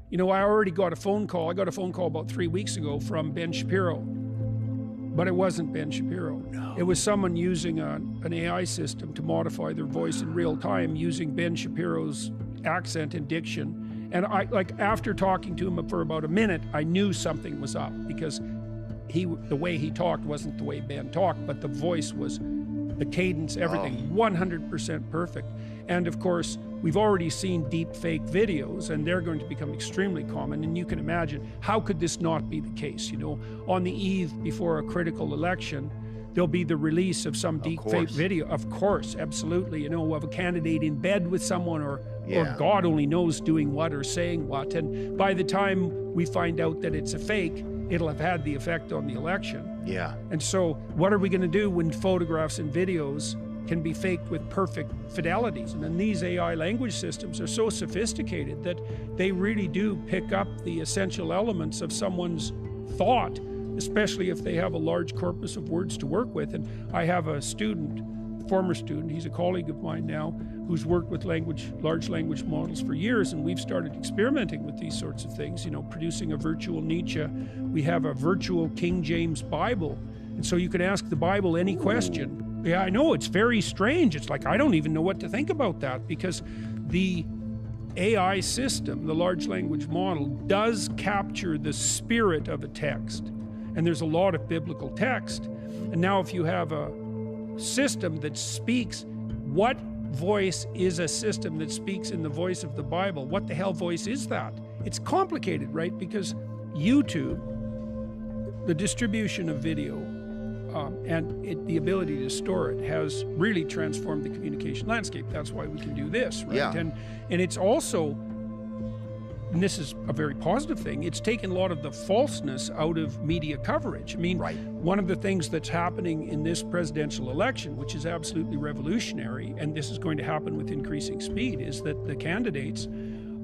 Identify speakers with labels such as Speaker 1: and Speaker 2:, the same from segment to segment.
Speaker 1: You know, I already got a phone call. I got a phone call about 3 weeks ago from Ben Shapiro. But it wasn't Ben Shapiro.
Speaker 2: No.
Speaker 1: It was someone using an AI system to modify their voice in real time using Ben Shapiro's accent and diction. And after talking to him for about a minute, I knew something was up, because the way he talked wasn't the way Ben talked, but the voice was, the cadence, everything, 100% perfect. And of course, we've already seen deep fake videos, and they're going to become extremely common. And you can imagine, how could this not be the case? You know, on the eve before a critical election, there'll be the release of some deep fake video. Of course, absolutely. You know, of a candidate in bed with someone, or God only knows doing what or saying what. And by the time we find out that it's a fake, it'll have had the effect on the election.
Speaker 2: Yeah.
Speaker 1: And so what are we going to do when photographs and videos can be faked with perfect fidelity? And these AI language systems are so sophisticated that they really do pick up the essential elements of someone's thought, especially if they have a large corpus of words to work with. And I have a student, former student, he's a colleague of mine now, who's worked with large language models for years, and we've started experimenting with these sorts of things, you know, producing a virtual Nietzsche. We have a virtual King James Bible, and so you can ask the Bible any question. Yeah, I know, it's very strange. It's like, I don't even know what to think about that, because the AI system, the large language model, does capture the spirit of a text. And there's a lot of biblical text. And now if you have a system that speaks, what voice is a system that speaks in the voice of the Bible? What the hell voice is that? It's complicated, right? Because YouTube, the distribution of video, and the ability to store it has really transformed the communication landscape. That's why we can do this, right?
Speaker 2: Yeah.
Speaker 1: And it's also, and this is a very positive thing, it's taken a lot of the falseness out of media coverage. I mean, one of the things that's happening in this presidential election, which is absolutely revolutionary, and this is going to happen with increasing speed, is that the candidates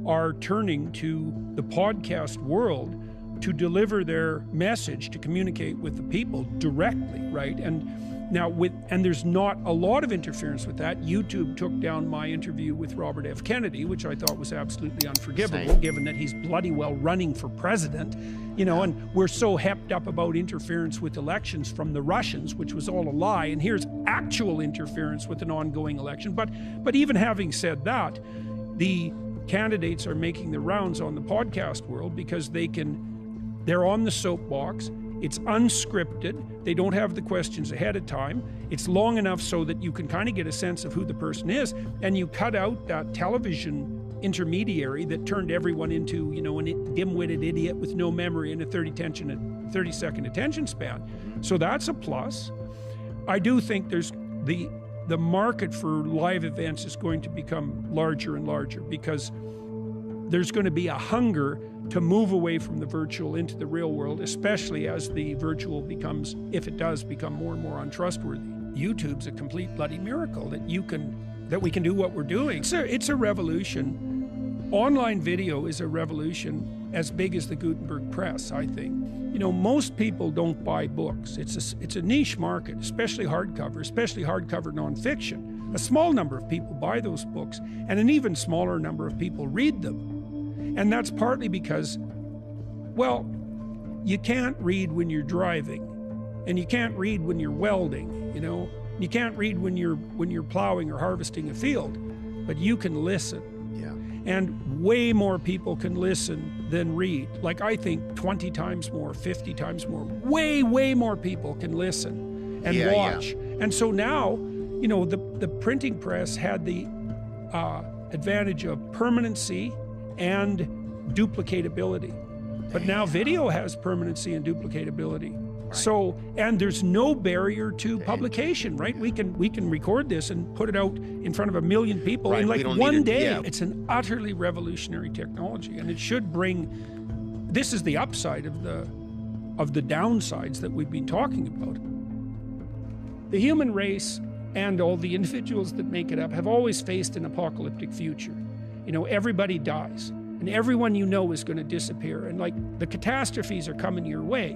Speaker 1: are turning to the podcast world to deliver their message, to communicate with the people directly, right? And now there's not a lot of interference with that. YouTube took down my interview with Robert F. Kennedy, which I thought was absolutely unforgivable, given that he's bloody well running for president, you know, and we're so hepped up about interference with elections from the Russians, which was all a lie, and here's actual interference with an ongoing election. But even having said that, the candidates are making the rounds on the podcast world because they're on the soapbox. It's unscripted. They don't have the questions ahead of time. It's long enough so that you can kind of get a sense of who the person is, and you cut out that television intermediary that turned everyone into, you know, a dim-witted idiot with no memory and a 30-second attention span. So that's a plus. I do think there's the market for live events is going to become larger and larger, because there's going to be a hunger to move away from the virtual into the real world, especially as the virtual becomes, if it does become more and more untrustworthy. YouTube's a complete bloody miracle that we can do what we're doing. It's a revolution. Online video is a revolution as big as the Gutenberg press, I think. You know, most people don't buy books. It's a niche market, especially hardcover nonfiction. A small number of people buy those books, and an even smaller number of people read them. And that's partly because, well, you can't read when you're driving, and you can't read when you're welding, you know. You can't read when you're plowing or harvesting a field, but you can listen. Yeah. And way more people can listen than read. Like, I think 20 times more, 50 times more, way more people can listen and watch. Yeah. And so now, you know, the printing press had the advantage of permanency and duplicatability. But now video has permanency and duplicatability. Right. So, and there's no barrier to publication, right? We can record this and put it out in front of 1 million people in like one day. Yeah. It's an utterly revolutionary technology, and it should bring, this is the upside of the downsides that we've been talking about. The human race and all the individuals that make it up have always faced an apocalyptic future. You know, everybody dies, and everyone you know is going to disappear, and like the catastrophes are coming your way.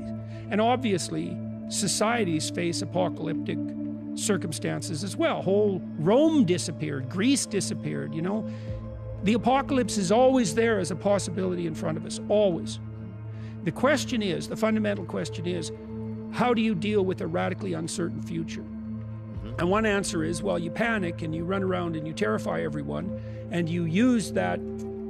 Speaker 1: And obviously, societies face apocalyptic circumstances as well. Whole Rome disappeared, Greece disappeared, you know. The apocalypse is always there as a possibility in front of us, always. The question is, the fundamental question is, how do you deal with a radically uncertain future? And one answer is, well, you panic and you run around and you terrify everyone and you use that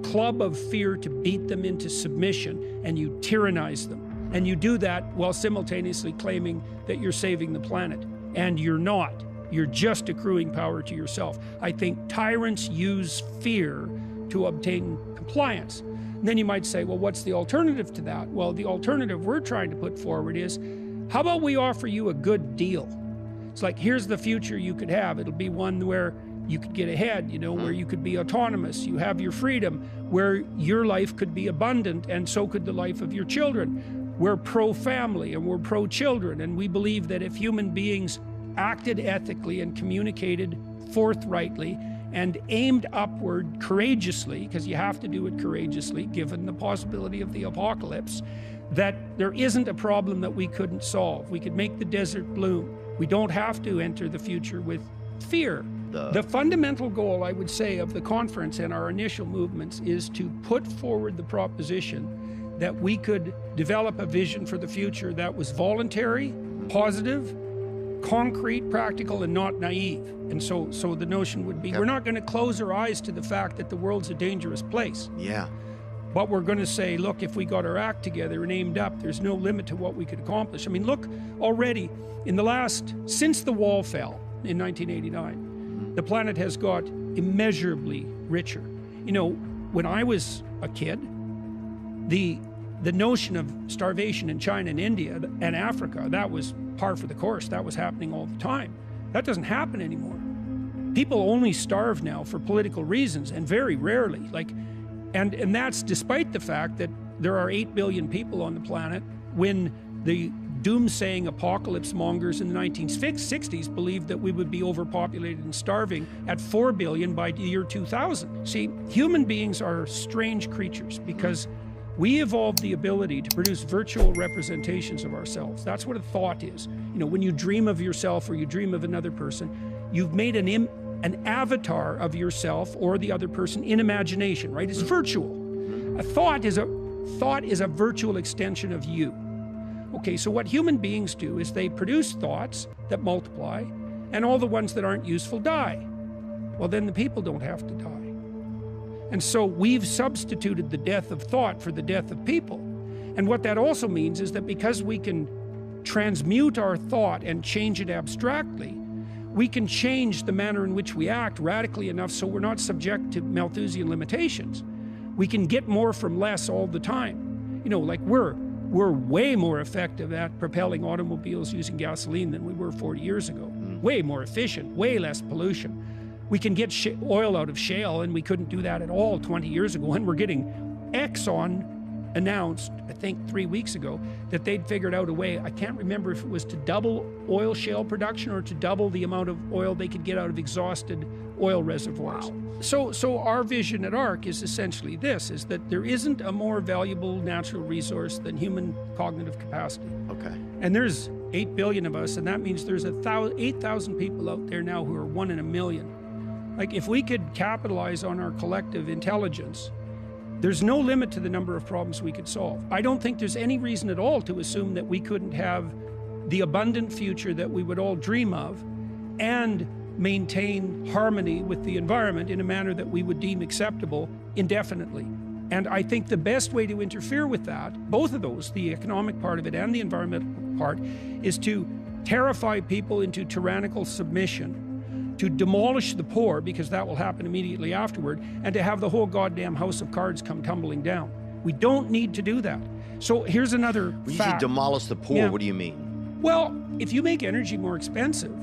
Speaker 1: club of fear to beat them into submission and you tyrannize them. And you do that while simultaneously claiming that you're saving the planet. And you're not. You're just accruing power to yourself. I think tyrants use fear to obtain compliance. And then you might say, well, what's the alternative to that? Well, the alternative we're trying to put forward is, how about we offer you a good deal? It's like, here's the future you could have. It'll be one where you could get ahead, you know, where you could be autonomous, you have your freedom, where your life could be abundant, and so could the life of your children. We're pro-family and we're pro-children, and we believe that if human beings acted ethically and communicated forthrightly and aimed upward courageously, because you have to do it courageously given the possibility of the apocalypse, that there isn't a problem that we couldn't solve. We could make the desert bloom. We don't have to enter the future with fear. The fundamental goal, I would say, of the conference and our initial movements is to put forward the proposition that we could develop a vision for the future that was voluntary, positive, concrete, practical, and not naive. And so the notion would be, we're not going to close our eyes to the fact that the world's a dangerous place.
Speaker 2: Yeah.
Speaker 1: But we're going to say, look, if we got our act together and aimed up, there's no limit to what we could accomplish. I mean, look, already since the wall fell in 1989, the planet has got immeasurably richer. You know, when I was a kid, the notion of starvation in China and India and Africa, that was par for the course. That was happening all the time. That doesn't happen anymore. People only starve now for political reasons, and very rarely. And that's despite the fact that there are 8 billion people on the planet, when the doomsaying apocalypse mongers in the 1960s believed that we would be overpopulated and starving at 4 billion by the year 2000. See, human beings are strange creatures because we evolved the ability to produce virtual representations of ourselves. That's what a thought is. You know, when you dream of yourself or you dream of another person, you've made an avatar of yourself or the other person in imagination, right? It's virtual. A thought is a virtual extension of you. Okay, so what human beings do is they produce thoughts that multiply, and all the ones that aren't useful die. Well, then the people don't have to die. And so we've substituted the death of thought for the death of people. And what that also means is that because we can transmute our thought and change it abstractly, we can change the manner in which we act radically enough so we're not subject to Malthusian limitations. We can get more from less all the time. You know, like we're way more effective at propelling automobiles using gasoline than we were 40 years ago. Way more efficient, way less pollution. We can get oil out of shale, and we couldn't do that at all 20 years ago. And we're getting Exxon announced, I think 3 weeks ago, that they'd figured out a way, I can't remember if it was to double oil shale production or to double the amount of oil they could get out of exhausted oil reservoirs. Wow. So our vision at ARC is essentially this, is that there isn't a more valuable natural resource than human cognitive capacity.
Speaker 2: Okay.
Speaker 1: And there's 8 billion of us, and that means there's 8,000 people out there now who are 1 in a million. Like, if we could capitalize on our collective intelligence, there's no limit to the number of problems we could solve. I don't think there's any reason at all to assume that we couldn't have the abundant future that we would all dream of and maintain harmony with the environment in a manner that we would deem acceptable indefinitely. And I think the best way to interfere with that, both of those, the economic part of it and the environmental part, is to terrify people into tyrannical submission, to demolish the poor, because that will happen immediately afterward, and to have the whole goddamn house of cards come tumbling down. We don't need to do that. So here's another fact.
Speaker 2: When you say demolish the poor, what do you mean?
Speaker 1: Well, if you make energy more expensive,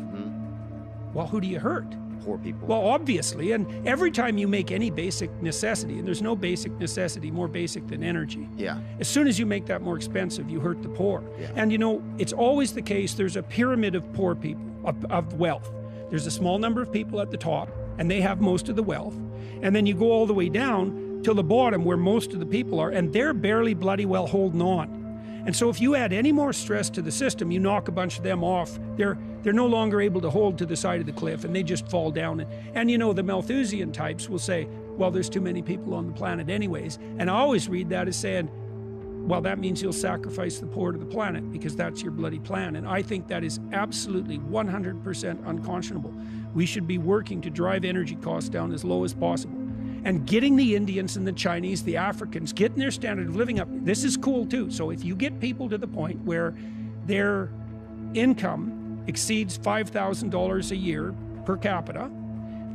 Speaker 1: well, who do you hurt?
Speaker 2: Poor people.
Speaker 1: Well, obviously, and every time you make any basic necessity, and there's no basic necessity more basic than energy.
Speaker 2: Yeah.
Speaker 1: As soon as you make that more expensive, you hurt the poor.
Speaker 2: Yeah.
Speaker 1: And you know, it's always the case, there's a pyramid of poor people, of wealth. There's a small number of people at the top, and they have most of the wealth. And then you go all the way down to the bottom where most of the people are, and they're barely bloody well holding on. And so if you add any more stress to the system, you knock a bunch of them off. They're no longer able to hold to the side of the cliff, and they just fall down. And you know, the Malthusian types will say, well, there's too many people on the planet anyways. And I always read that as saying, well, that means you'll sacrifice the poor to the planet because that's your bloody plan. And I think that is absolutely 100% unconscionable. We should be working to drive energy costs down as low as possible. And getting the Indians and the Chinese, the Africans, getting their standard of living up. This is cool too. So if you get people to the point where their income exceeds $5,000 a year per capita,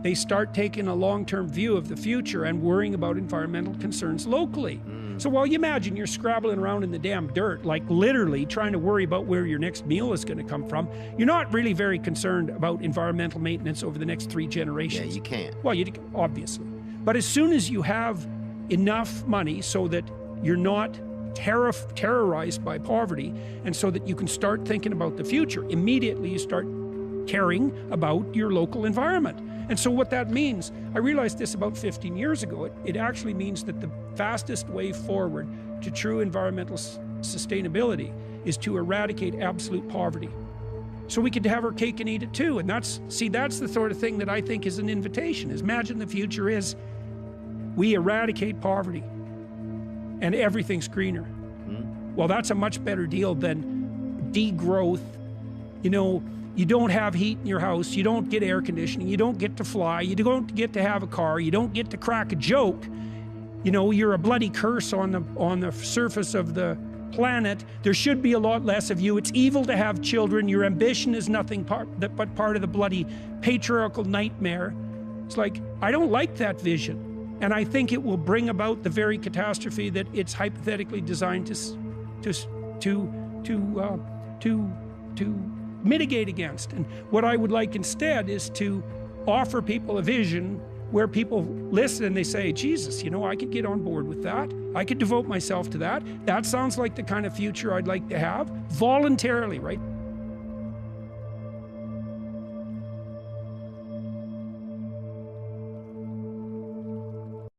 Speaker 1: they start taking a long-term view of the future and worrying about environmental concerns locally. So while you imagine you're scrabbling around in the damn dirt, like literally trying to worry about where your next meal is going to come from, you're not really very concerned about environmental maintenance over the next 3 generations.
Speaker 2: Yeah, you can't.
Speaker 1: Well, obviously. But as soon as you have enough money so that you're not terrorized by poverty, and so that you can start thinking about the future, immediately you start caring about your local environment. And so what that means, I realized this about 15 years ago, it actually means that the fastest way forward to true environmental sustainability is to eradicate absolute poverty. So we could have our cake and eat it too. And that's the sort of thing that I think is an invitation. Is imagine the future is we eradicate poverty and everything's greener. Well, that's a much better deal than degrowth. You know, you don't have heat in your house, you don't get air conditioning, you don't get to fly, you don't get to have a car, you don't get to crack a joke. You know, you're a bloody curse on the surface of the planet. There should be a lot less of you. It's evil to have children. Your ambition is nothing but part of the bloody patriarchal nightmare. It's like, I don't like that vision. And I think it will bring about the very catastrophe that it's hypothetically designed to mitigate against. And what I would like instead is to offer people a vision where people listen and they say, Jesus, you know, I could get on board with that. I could devote myself to that. That sounds like the kind of future I'd like to have voluntarily, right?